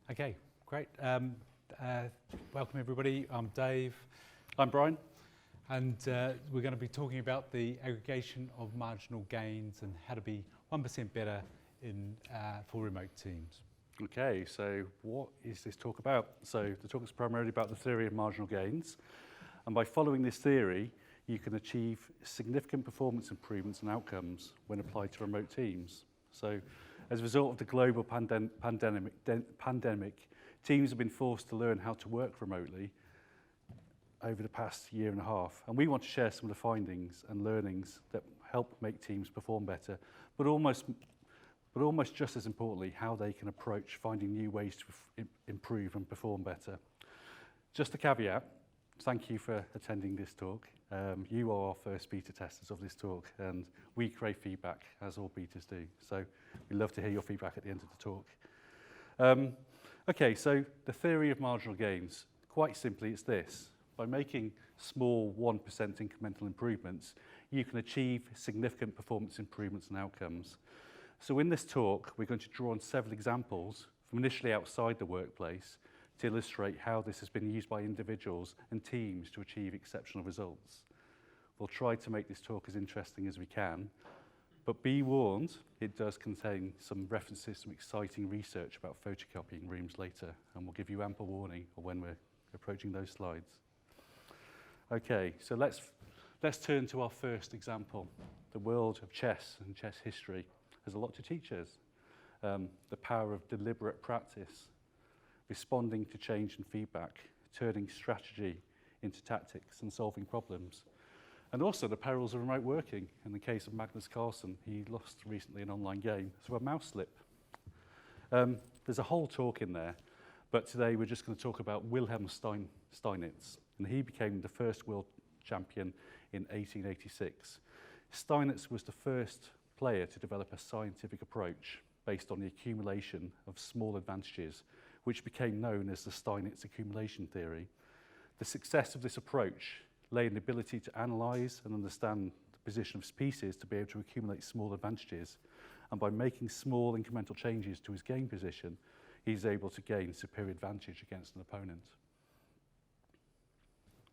Okay, great. Welcome everybody. I'm Dave. I'm Brian. And we're going to be talking about the aggregation of marginal gains and how to be 1% better for remote teams. Okay, so what is this talk about? So the talk is primarily about the theory of marginal gains. And by following this theory, you can achieve significant performance improvements and outcomes when applied to remote teams. So as a result of the global pandemic, teams have been forced to learn how to work remotely over the past year and a half. And we want to share some of the findings and learnings that help make teams perform better, but almost just as importantly, how they can approach finding new ways to improve and perform better. Just a caveat, thank you for attending this talk. You are our first beta testers of this talk, and we crave feedback, as all betas do. So we'd love to hear your feedback at the end of the talk. Okay, so the theory of marginal gains. Quite simply, it's this. By making small 1% incremental improvements, you can achieve significant performance improvements and outcomes. So in this talk, we're going to draw on several examples from initially outside the workplace to illustrate how this has been used by individuals and teams to achieve exceptional results. We'll try to make this talk as interesting as we can, but be warned, it does contain some references to some exciting research about photocopying rooms later, and we'll give you ample warning of when we're approaching those slides. Okay, so let's turn to our first example. The world of chess and chess history has a lot to teach us. The power of deliberate practice, responding to change and feedback, turning strategy into tactics and solving problems. And also the perils of remote working. In the case of Magnus Carlsen, he lost recently an online game through a mouse slip. There's a whole talk in there, but today we're just going to talk about Wilhelm Steinitz. And he became the first world champion in 1886. Steinitz was the first player to develop a scientific approach based on the accumulation of small advantages, which became known as the Steinitz accumulation theory. The success of this approach lay in the ability to analyze and understand the position of pieces to be able to accumulate small advantages. And by making small incremental changes to his game position, he's able to gain superior advantage against an opponent.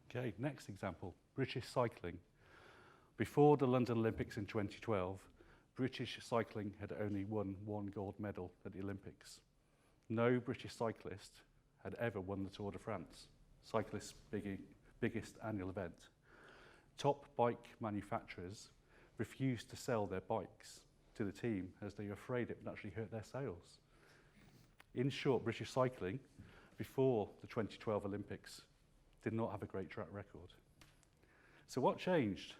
Okay, next example, British cycling. Before the London Olympics in 2012, British cycling had only won one gold medal at the Olympics. No British cyclist had ever won the Tour de France, cyclists' biggest annual event. Top bike manufacturers refused to sell their bikes to the team as they were afraid it would actually hurt their sales. In short, British cycling, before the 2012 Olympics, did not have a great track record. So what changed?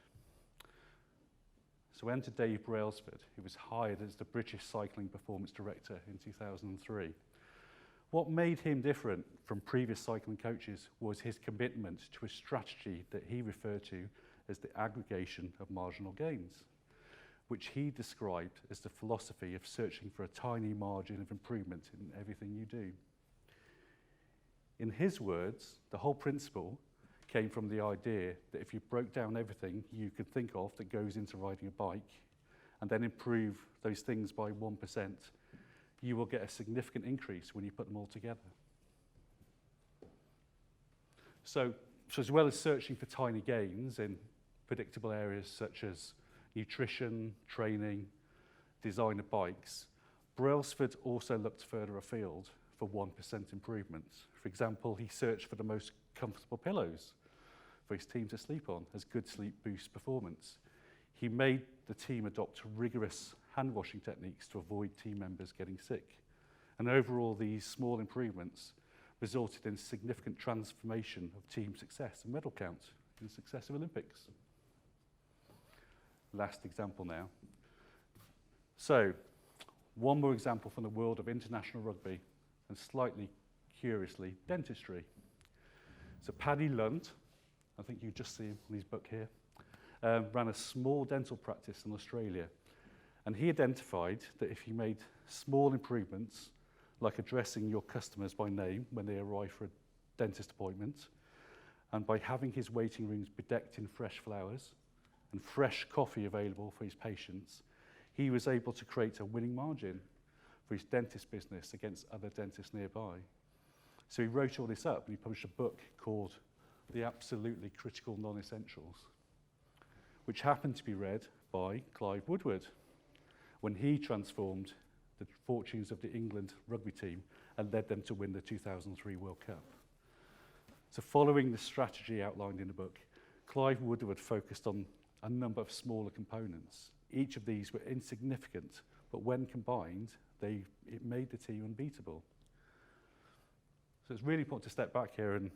So enter Dave Brailsford, who was hired as the British Cycling Performance Director in 2003. What made him different from previous cycling coaches was his commitment to a strategy that he referred to as the aggregation of marginal gains, which he described as the philosophy of searching for a tiny margin of improvement in everything you do. In his words, the whole principle came from the idea that if you broke down everything you could think of that goes into riding a bike and then improve those things by 1%, you will get a significant increase when you put them all together. So as well as searching for tiny gains in predictable areas such as nutrition, training, design of bikes, Brailsford also looked further afield for 1% improvements. For example, he searched for the most comfortable pillows for his team to sleep on as good sleep boosts performance. He made the team adopt rigorous hand washing techniques to avoid team members getting sick. And overall, these small improvements resulted in significant transformation of team success and medal count in successive Olympics. Last example now. So, one more example from the world of international rugby and slightly curiously, dentistry. So Paddy Lunt, I think you just see him on his book here, ran a small dental practice in Australia. And he identified that if you made small improvements, like addressing your customers by name when they arrive for a dentist appointment, and by having his waiting rooms bedecked in fresh flowers and fresh coffee available for his patients, he was able to create a winning margin for his dentist business against other dentists nearby. So he wrote all this up and he published a book called The Absolutely Critical Non-Essentials, which happened to be read by Clive Woodward when he transformed the fortunes of the England rugby team and led them to win the 2003 World Cup. So following the strategy outlined in the book, Clive Woodward focused on a number of smaller components. Each of these were insignificant, but when combined, it made the team unbeatable. So it's really important to step back here and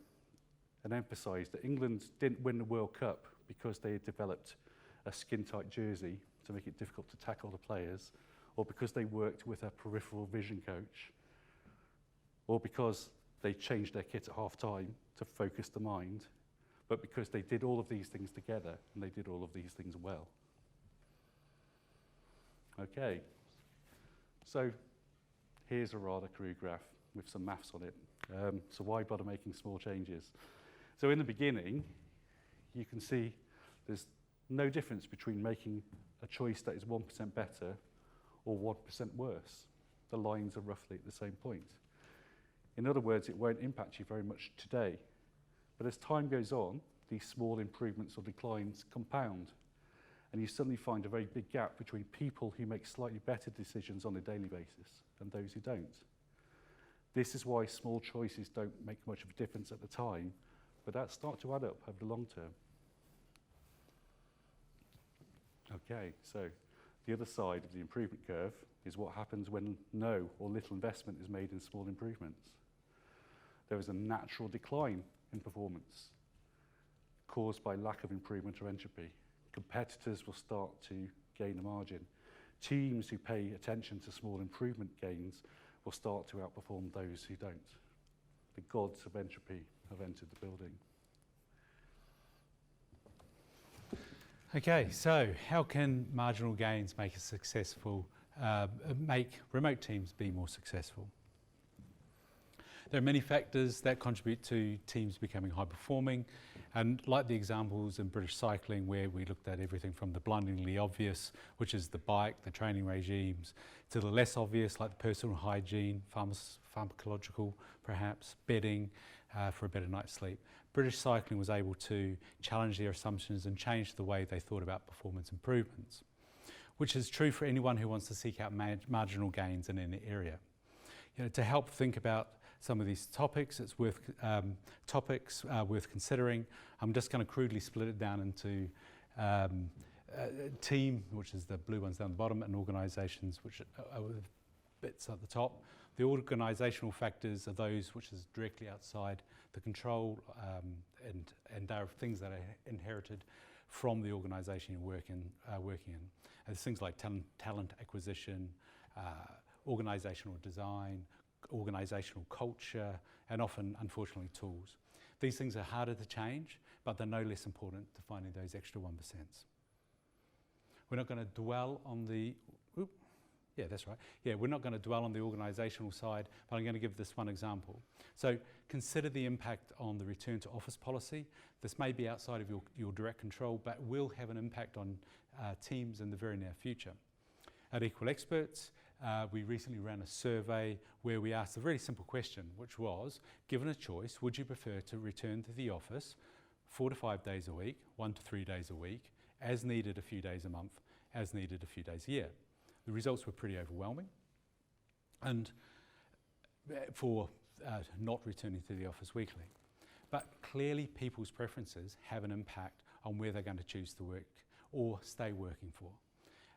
emphasise that England didn't win the World Cup because they had developed a skin-tight jersey to make it difficult to tackle the players, or because they worked with a peripheral vision coach, or because they changed their kit at half-time to focus the mind, but because they did all of these things together and they did all of these things well. Okay, so here's a rather crude graph with some maths on it. So why bother making small changes? So in the beginning, you can see there's no difference between making a choice that is 1% better or 1% worse. The lines are roughly at the same point. In other words, it won't impact you very much today. But as time goes on, these small improvements or declines compound, and you suddenly find a very big gap between people who make slightly better decisions on a daily basis and those who don't. This is why small choices don't make much of a difference at the time, but that starts to add up over the long term. Okay, so the other side of the improvement curve is what happens when no or little investment is made in small improvements. There is a natural decline in performance caused by lack of improvement or entropy. Competitors will start to gain a margin. Teams who pay attention to small improvement gains will start to outperform those who don't. The gods of entropy have entered the building. Okay, so how can marginal gains make remote teams be more successful? There are many factors that contribute to teams becoming high performing, and like the examples in British cycling where we looked at everything from the blindingly obvious, which is the bike, the training regimes, to the less obvious like the personal hygiene, pharmacological perhaps, bedding for a better night's sleep. British cycling was able to challenge their assumptions and change the way they thought about performance improvements, which is true for anyone who wants to seek out marginal gains in any area. To help think about some of these topics, it's worth considering. I'm just going to crudely split it down into team, which is the blue ones down the bottom, and organisations, which are the bits at the top. The organisational factors are those which is directly outside the control, and they are things that are inherited from the organisation you're working in. And there's things like talent acquisition, organisational design, organisational culture, and often, unfortunately, tools. These things are harder to change, but they're no less important to finding those extra 1%. We're not going to dwell on the... we're not going to dwell on the organisational side, but I'm going to give this one example. So consider the impact on the return to office policy. This may be outside of your direct control, but will have an impact on teams in the very near future. At Equal Experts, we recently ran a survey where we asked a very simple question, which was, given a choice, would you prefer to return to the office 4 to 5 days a week, 1 to 3 days a week, as needed a few days a month, as needed a few days a year? The results were pretty overwhelming, and for not returning to the office weekly. But clearly people's preferences have an impact on where they're going to choose to work or stay working for.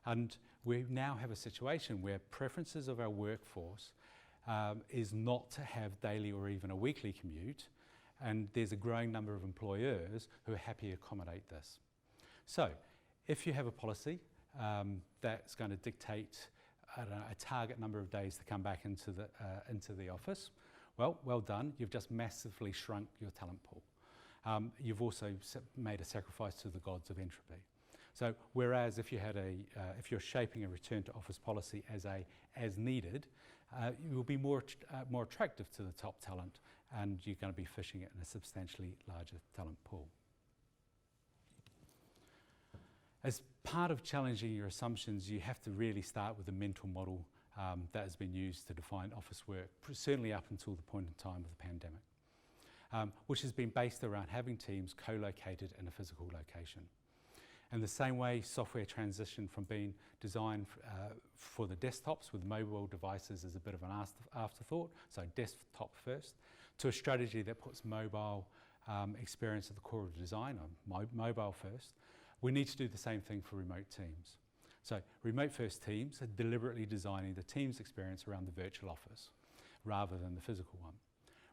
And we now have a situation where preferences of our workforce is not to have daily or even a weekly commute, and there's a growing number of employers who are happy to accommodate this. So if you have a policy that's going to dictate a target number of days to come back into the office, well done. You've just massively shrunk your talent pool. You've also made a sacrifice to the gods of entropy. So whereas if you're shaping a return to office policy as needed, you will be more attractive to the top talent, and you're going to be fishing it in a substantially larger talent pool. As part of challenging your assumptions, you have to really start with a mental model that has been used to define office work, certainly up until the point in time of the pandemic, which has been based around having teams co-located in a physical location. In the same way, software transitioned from being designed for the desktops with mobile devices as a bit of an afterthought, so desktop first, to a strategy that puts mobile experience at the core of the design, or mobile first. We need to do the same thing for remote teams. So remote first teams are deliberately designing the team's experience around the virtual office rather than the physical one.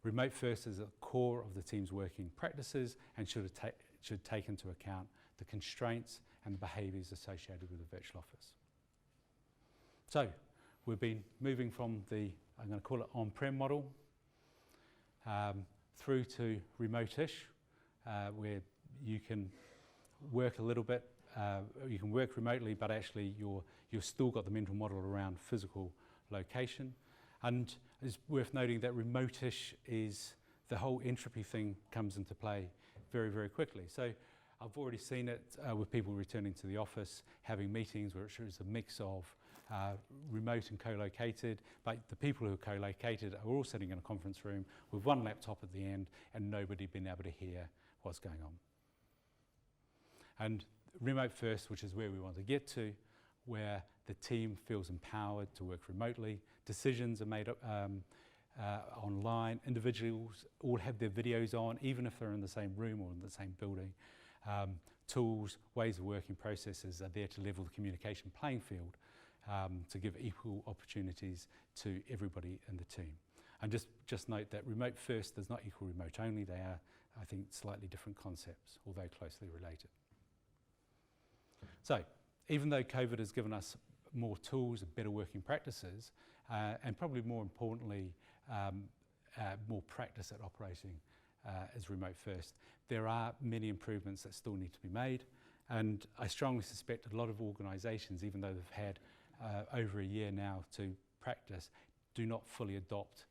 Remote first is at the core of the team's working practices and should take into account the constraints and the behaviours associated with a virtual office. So we've been moving from the, I'm going to call it on-prem model, through to remote-ish, where you can work a little bit, you can work remotely, but actually you've still got the mental model around physical location. And it's worth noting that remote-ish is the whole entropy thing comes into play very, very quickly. So I've already seen it with people returning to the office, having meetings where it's a mix of remote and co-located, but the people who are co-located are all sitting in a conference room with one laptop at the end and nobody being able to hear what's going on. And remote first, which is where we want to get to, where the team feels empowered to work remotely, decisions are made online, individuals all have their videos on, even if they're in the same room or in the same building. Tools, ways of working, processes are there to level the communication playing field, to give equal opportunities to everybody in the team. And just note that remote first does not equal remote only. They are, I think, slightly different concepts, although closely related. So, even though COVID has given us more tools and better working practices, and probably more importantly, more practice at operating as remote first, there are many improvements that still need to be made. And I strongly suspect a lot of organisations, even though they've had over a year now to practice, do not fully adopt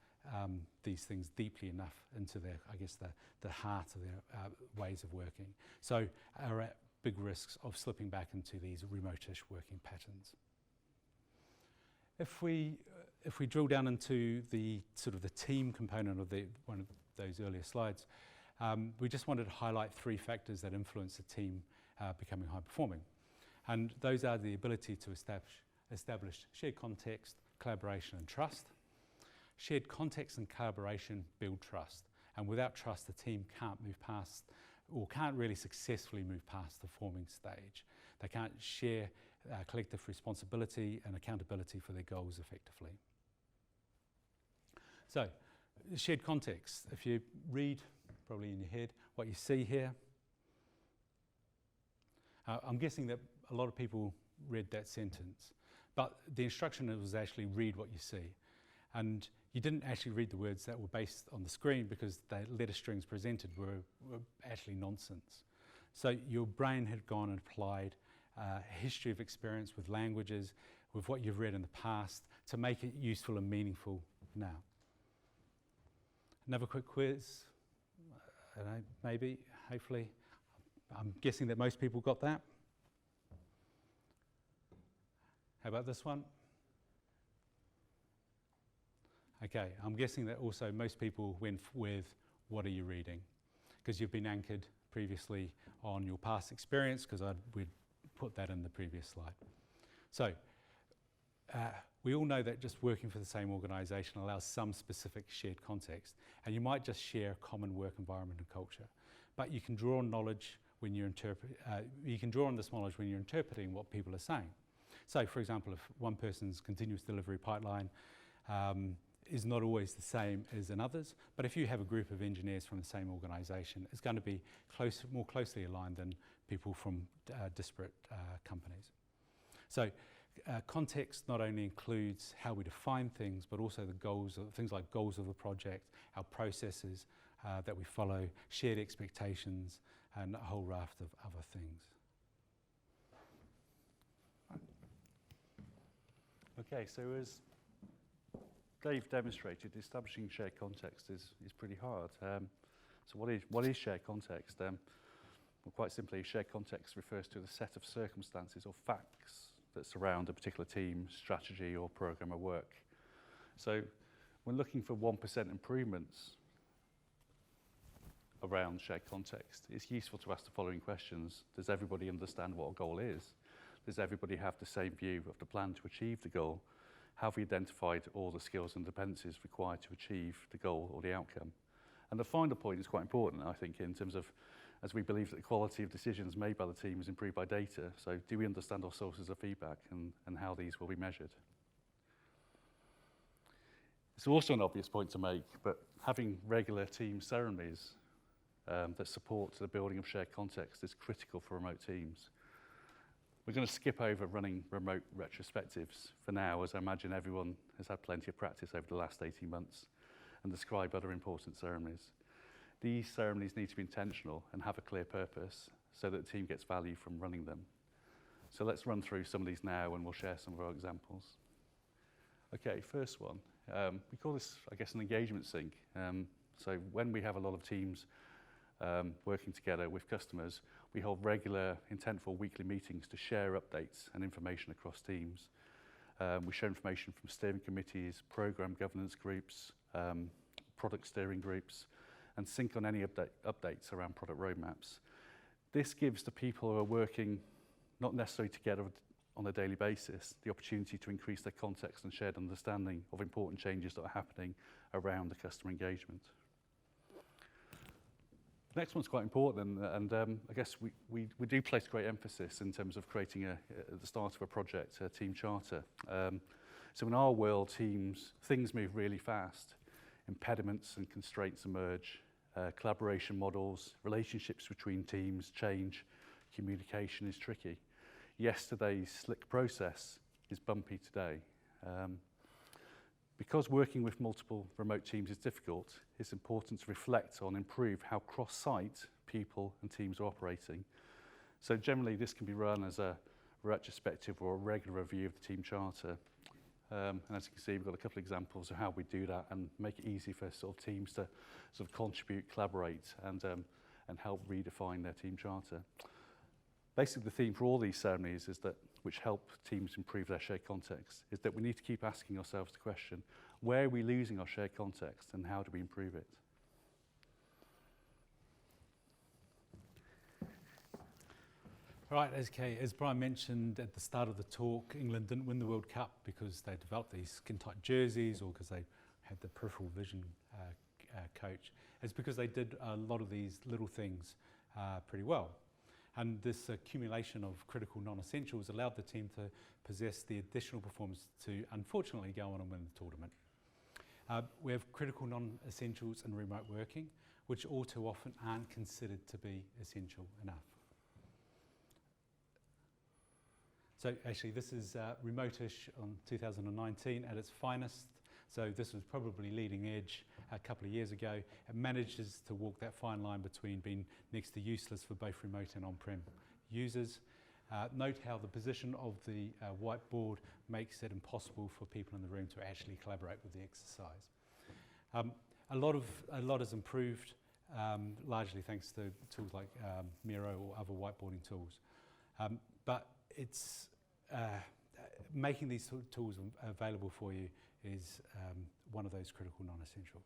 these things deeply enough into their, I guess, the heart of their ways of working. So are at big risks of slipping back into these remote-ish working patterns. If we drill down into the sort of the team component of one of those earlier slides, we just wanted to highlight three factors that influence the team becoming high performing. And those are the ability to establish shared context, collaboration and trust. Shared context and collaboration build trust. And without trust, the team can't move past, or can't really successfully move past the forming stage. They can't share collective responsibility and accountability for their goals effectively. So, shared context. If you read, probably in your head, what you see here, I'm guessing that a lot of people read that sentence, but the instruction was actually read what you see. And you didn't actually read the words that were based on the screen because the letter strings presented were actually nonsense. So your brain had gone and applied a history of experience with languages, with what you've read in the past, to make it useful and meaningful now. Another quick quiz, I don't know, maybe, hopefully. I'm guessing that most people got that. How about this one? Okay, I'm guessing that also most people went with, what are you reading? Because you've been anchored previously on your past experience, because we'd put that in the previous slide. So, we all know that just working for the same organisation allows some specific shared context, and you might just share a common work environment and culture. But you can draw on knowledge when you can draw on this knowledge when you're interpreting what people are saying. So, for example, if one person's continuous delivery pipeline is not always the same as another's, but if you have a group of engineers from the same organisation, it's going to be more closely aligned than people from disparate companies. So, context not only includes how we define things, but also the goals, things like goals of a project, our processes that we follow, shared expectations, and a whole raft of other things. Okay, so as Dave demonstrated, establishing shared context is pretty hard. So what is shared context? Well, quite simply, shared context refers to the set of circumstances or facts that surround a particular team, strategy or program of work. So when looking for 1% improvements around shared context, it's useful to ask the following questions. Does everybody understand what a goal is? Does everybody have the same view of the plan to achieve the goal? Have we identified all the skills and dependencies required to achieve the goal or the outcome? And the final point is quite important, I think, in terms of, as we believe that the quality of decisions made by the team is improved by data. So do we understand our sources of feedback and how these will be measured? It's also an obvious point to make, but having regular team ceremonies that support the building of shared context is critical for remote teams. We're going to skip over running remote retrospectives for now, as I imagine everyone has had plenty of practice over the last 18 months, and describe other important ceremonies. These ceremonies need to be intentional and have a clear purpose so that the team gets value from running them. So let's run through some of these now and we'll share some of our examples. Okay, first one. We call this, I guess, an engagement sync. So when we have a lot of teams working together with customers, we hold regular, intentful weekly meetings to share updates and information across teams. We share information from steering committees, program governance groups, product steering groups, and sync on any updates around product roadmaps. This gives the people who are working not necessarily together on a daily basis the opportunity to increase their context and shared understanding of important changes that are happening around the customer engagement. The next one's quite important, and I guess we do place great emphasis in terms of creating, at the start of a project, a team charter. So in our world, things move really fast. Impediments and constraints emerge, collaboration models, relationships between teams change, communication is tricky. Yesterday's slick process is bumpy today. Because working with multiple remote teams is difficult, it's important to reflect on and improve how cross-site people and teams are operating. So generally this can be run as a retrospective or a regular review of the team charter. And as you can see, we've got a couple of examples of how we do that and make it easy for sort of teams to sort of contribute, collaborate, and help redefine their team charter. Basically, the theme for all these ceremonies is that, which help teams improve their shared context, is that we need to keep asking ourselves the question, where are we losing our shared context and how do we improve it? Right, okay, as Brian mentioned at the start of the talk, England didn't win the World Cup because they developed these skin-tight jerseys or because they had the peripheral vision coach. It's because they did a lot of these little things pretty well. And this accumulation of critical non-essentials allowed the team to possess the additional performance to, unfortunately, go on and win the tournament. We have critical non-essentials in remote working, which all too often aren't considered to be essential enough. So actually this is remote-ish on 2019 at its finest. So this was probably leading edge a couple of years ago. It manages to walk that fine line between being next to useless for both remote and on-prem users. Note how the position of the whiteboard makes it impossible for people in the room to actually collaborate with the exercise. A lot has improved, largely thanks to tools like Miro or other whiteboarding tools. But it's making these tools available for you is one of those critical non-essentials.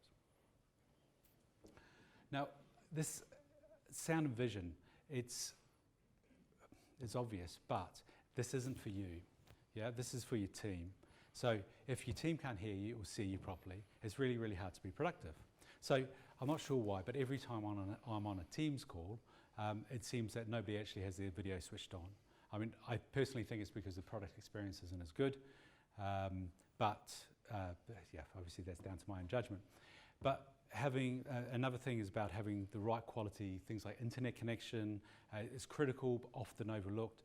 Now, this sound and vision, it's obvious, but this isn't for you. Yeah, this is for your team. So if your team can't hear you or see you properly, it's really, really hard to be productive. So I'm not sure why, but every time I'm on a Teams call, it seems that nobody actually has their video switched on. I mean, I personally think it's because the product experience isn't as good, but yeah, obviously that's down to my own judgment. But having another thing is about having the right quality, things like internet connection is critical, but often overlooked.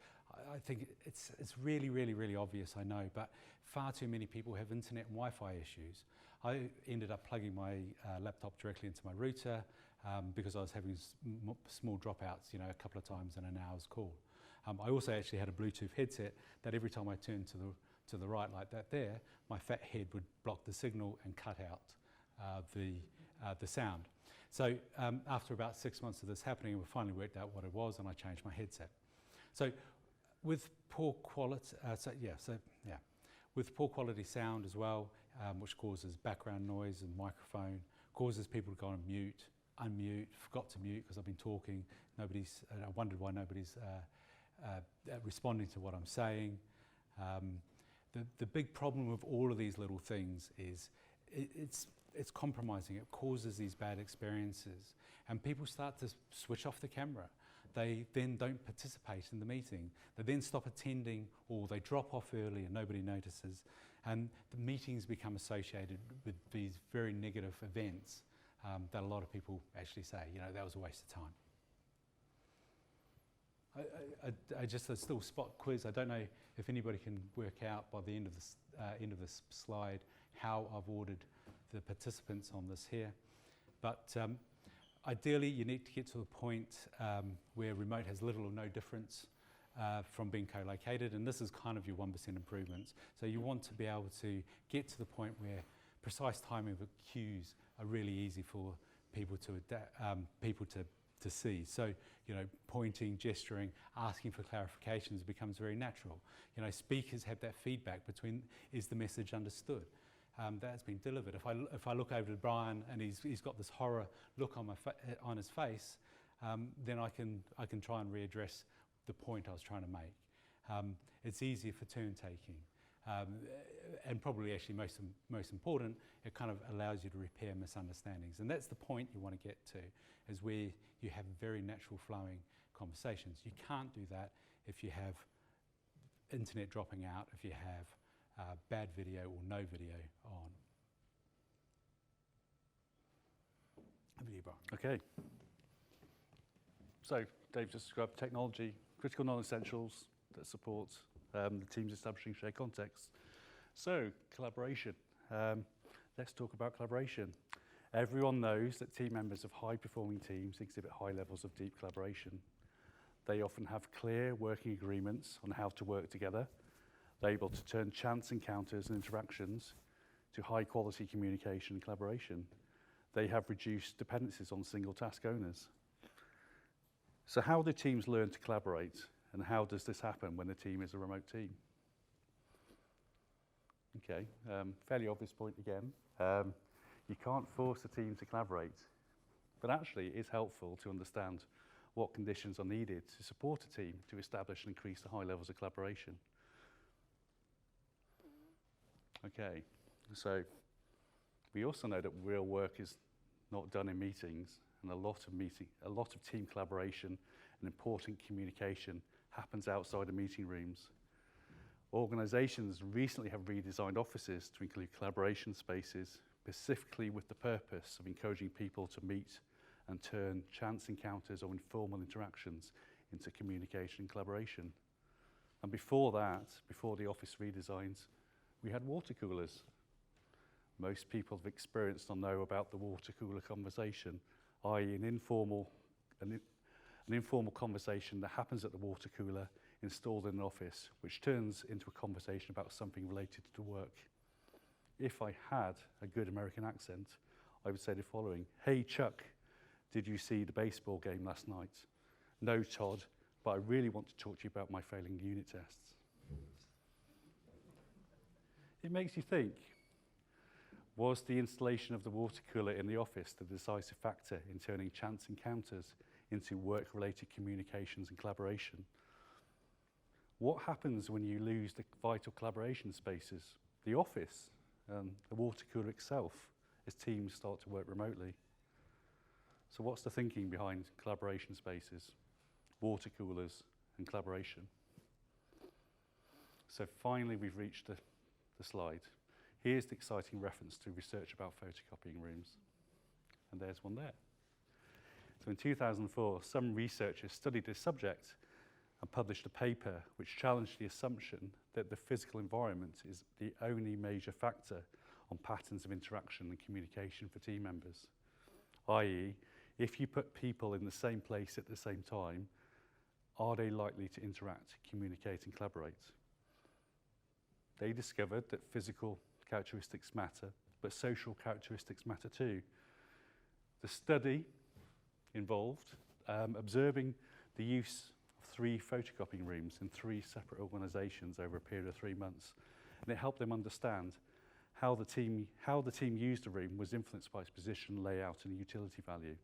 I think it's really, really, really obvious, I know, but far too many people have internet and Wi-Fi issues. I ended up plugging my laptop directly into my router because I was having small dropouts, you know, a couple of times in an hour's call. I also actually had a Bluetooth headset that every time I turned to the right like that there, my fat head would block the signal and cut out the sound. So after about 6 months of this happening, we finally worked out what it was and I changed my headset. So With poor quality, with poor quality sound as well, which causes background noise and microphone, causes people to go on mute, unmute, forgot to mute because I've been talking. I wondered why nobody's responding to what I'm saying. The big problem with all of these little things is it's compromising. It causes these bad experiences, and people start to switch off the camera. They then don't participate in the meeting. They then stop attending, or they drop off early and nobody notices. And the meetings become associated with these very negative events that a lot of people actually say, that was a waste of time. A little spot quiz. I don't know if anybody can work out by the end of this slide how I've ordered the participants on this here. But ideally, you need to get to a point where remote has little or no difference from being co-located, and this is kind of your 1% improvements. So you want to be able to get to the point where precise timing of cues are really easy for people to to see. So, pointing, gesturing, asking for clarifications becomes very natural. Speakers have that feedback between, is the message understood? That's been delivered. If I look over to Brian and he's got this horror look on his face, then I can try and readdress the point I was trying to make. It's easier for turn taking, and probably actually most important, it kind of allows you to repair misunderstandings, and that's the point you want to get to, is where you have very natural flowing conversations. You can't do that if you have internet dropping out, if you have bad video or no video on. Over to you, Brian. Okay. So Dave just described technology, critical non-essentials that support the teams establishing shared context. So collaboration. Let's talk about collaboration. Everyone knows that team members of high-performing teams exhibit high levels of deep collaboration. They often have clear working agreements on how to work together. They're able to turn chance encounters and interactions to high-quality communication and collaboration. They have reduced dependencies on single task owners. So how do teams learn to collaborate, and how does this happen when the team is a remote team? Okay, fairly obvious point again. You can't force a team to collaborate, but actually it is helpful to understand what conditions are needed to support a team to establish and increase the high levels of collaboration. Okay, so we also know that real work is not done in meetings, and a lot of team collaboration and important communication happens outside of meeting rooms. Organizations recently have redesigned offices to include collaboration spaces, specifically with the purpose of encouraging people to meet and turn chance encounters or informal interactions into communication and collaboration. And before that, before the office redesigns, we had water coolers. Most people have experienced or know about the water cooler conversation, i.e. an informal conversation that happens at the water cooler installed in an office, which turns into a conversation about something related to work. If I had a good American accent, I would say the following: "Hey Chuck, did you see the baseball game last night?" "No, Todd, but I really want to talk to you about my failing unit tests." It makes you think, was the installation of the water cooler in the office the decisive factor in turning chance encounters into work-related communications and collaboration? What happens when you lose the vital collaboration spaces, the office, the water cooler itself, as teams start to work remotely? So what's the thinking behind collaboration spaces, water coolers, and collaboration? So finally, we've reached the slide. Here's the exciting reference to research about photocopying rooms. And there's one there. So in 2004, some researchers studied this subject and published a paper which challenged the assumption that the physical environment is the only major factor on patterns of interaction and communication for team members. i.e., if you put people in the same place at the same time, are they likely to interact, communicate, and collaborate? They discovered that physical characteristics matter, but social characteristics matter too. The study involved observing the use of 3 photocopying rooms in 3 separate organisations over a period of 3 months. And it helped them understand how the team used the room was influenced by its position, layout and utility value.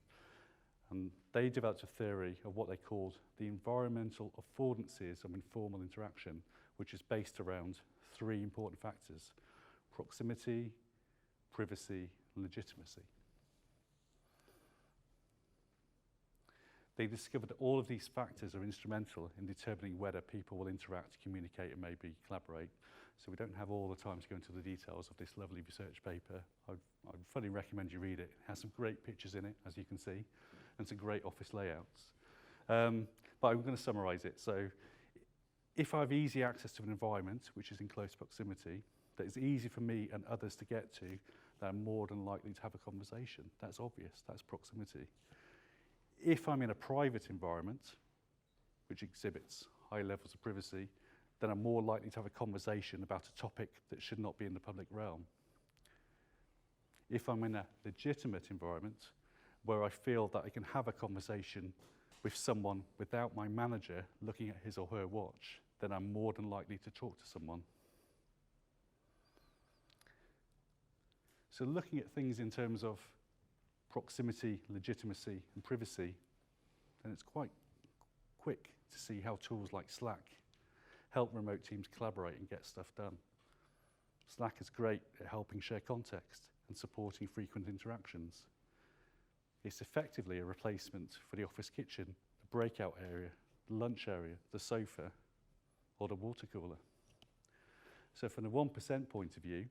And they developed a theory of what they called the environmental affordances of informal interaction, which is based around 3 important factors: proximity, privacy, and legitimacy. They discovered that all of these factors are instrumental in determining whether people will interact, communicate, and maybe collaborate. So we don't have all the time to go into the details of this lovely research paper. I'd fully recommend you read it. It has some great pictures in it, as you can see, and some great office layouts. But I'm going to summarise it. So if I have easy access to an environment which is in close proximity, that is easy for me and others to get to, then I'm more than likely to have a conversation. That's obvious. That's proximity. If I'm in a private environment, which exhibits high levels of privacy, then I'm more likely to have a conversation about a topic that should not be in the public realm. If I'm in a legitimate environment, where I feel that I can have a conversation with someone without my manager looking at his or her watch, then I'm more than likely to talk to someone. So looking at things in terms of proximity, legitimacy, and privacy, then it's quite quick to see how tools like Slack help remote teams collaborate and get stuff done. Slack is great at helping share context and supporting frequent interactions. It's effectively a replacement for the office kitchen, the breakout area, the lunch area, the sofa, or the water cooler. So from the 1% point of view,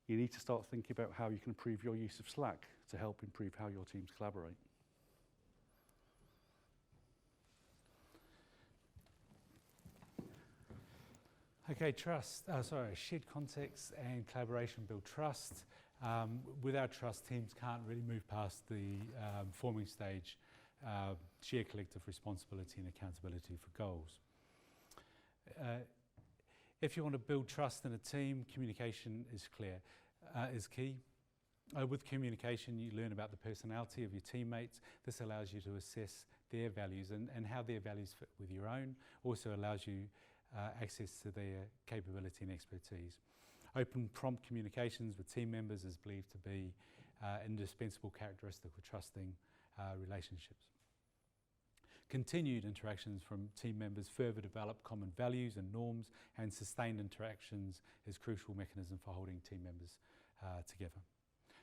you need to start thinking about how you can improve your use of Slack to help improve how your teams collaborate. Okay, shared context and collaboration build trust. Without trust, teams can't really move past the forming stage, share collective responsibility and accountability for goals. If you want to build trust in a team, communication is key. With communication, you learn about the personality of your teammates. This allows you to assess their values and how their values fit with your own. Also allows you access to their capability and expertise. Open, prompt communications with team members is believed to be an indispensable characteristic of trusting relationships. Continued interactions from team members further develop common values and norms, and sustained interactions is a crucial mechanism for holding team members together.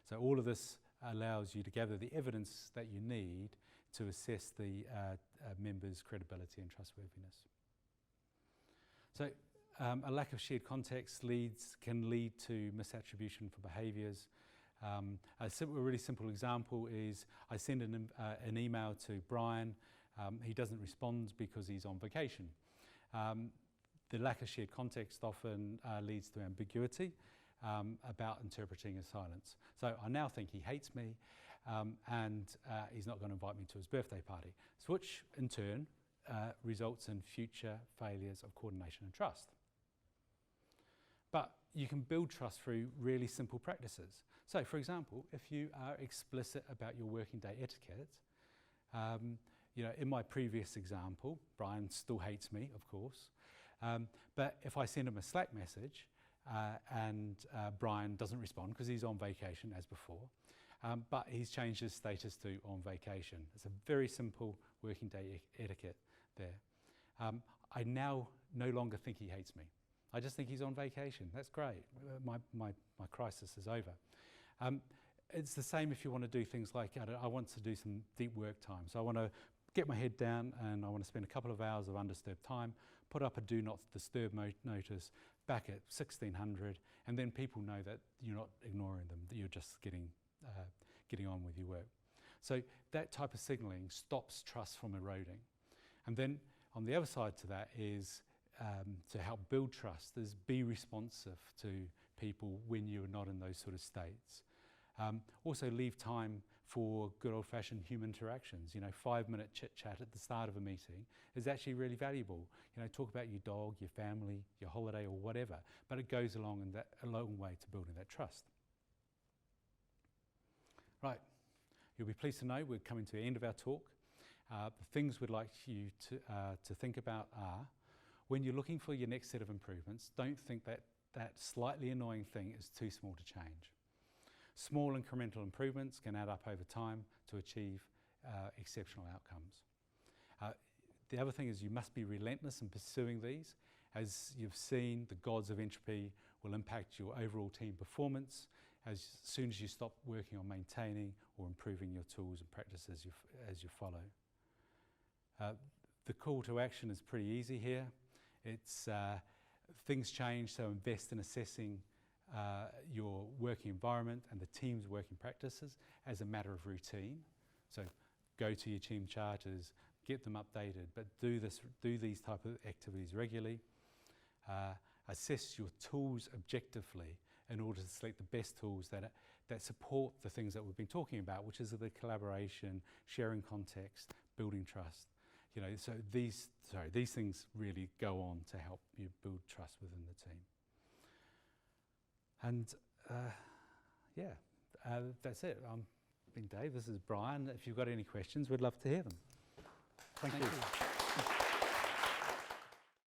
So all of this allows you to gather the evidence that you need to assess the members' credibility and trustworthiness. So a lack of shared context can lead to misattribution for behaviours. A really simple example is I send an email to Brian. He doesn't respond because he's on vacation. The lack of shared context often leads to ambiguity about interpreting a silence. So I now think he hates me and he's not going to invite me to his birthday party, which in turn results in future failures of coordination and trust. But you can build trust through really simple practices. So, for example, if you are explicit about your working day etiquette, in my previous example, Brian still hates me, of course, but if I send him a Slack message and Brian doesn't respond because he's on vacation as before, but he's changed his status to on vacation. It's a very simple working day etiquette there. I now no longer think he hates me. I just think he's on vacation. That's great. My crisis is over. It's the same if you want to do things like, I want to do some deep work time. So I want to get my head down and I want to spend a couple of hours of undisturbed time, put up a do not disturb notice back at 1600, and then people know that you're not ignoring them, that you're just getting on with your work. So that type of signalling stops trust from eroding. And then on the other side to that is to help build trust is be responsive to people when you're not in those sort of states. Also leave time for good old-fashioned human interactions. 5-minute chit-chat at the start of a meeting is actually really valuable. Talk about your dog, your family, your holiday, or whatever, but it goes a long way to building that trust. Right, you'll be pleased to know we're coming to the end of our talk. The things we'd like you to think about are, when you're looking for your next set of improvements, don't think that that slightly annoying thing is too small to change. Small incremental improvements can add up over time to achieve exceptional outcomes. The other thing is you must be relentless in pursuing these. As you've seen, the gods of entropy will impact your overall team performance as soon as you stop working on maintaining or improving your tools and practices as you follow. The call to action is pretty easy here. It's things change, so invest in assessing your working environment and the team's working practices as a matter of routine. So go to your team charters, get them updated, but do these type of activities regularly. Assess your tools objectively in order to select the best tools that support the things that we've been talking about, which is the collaboration, sharing context, building trust. You know, so these things really go on to help you build trust within the team. And that's it. I've been Dave, this is Brian. If you've got any questions, we'd love to hear them. Thank you.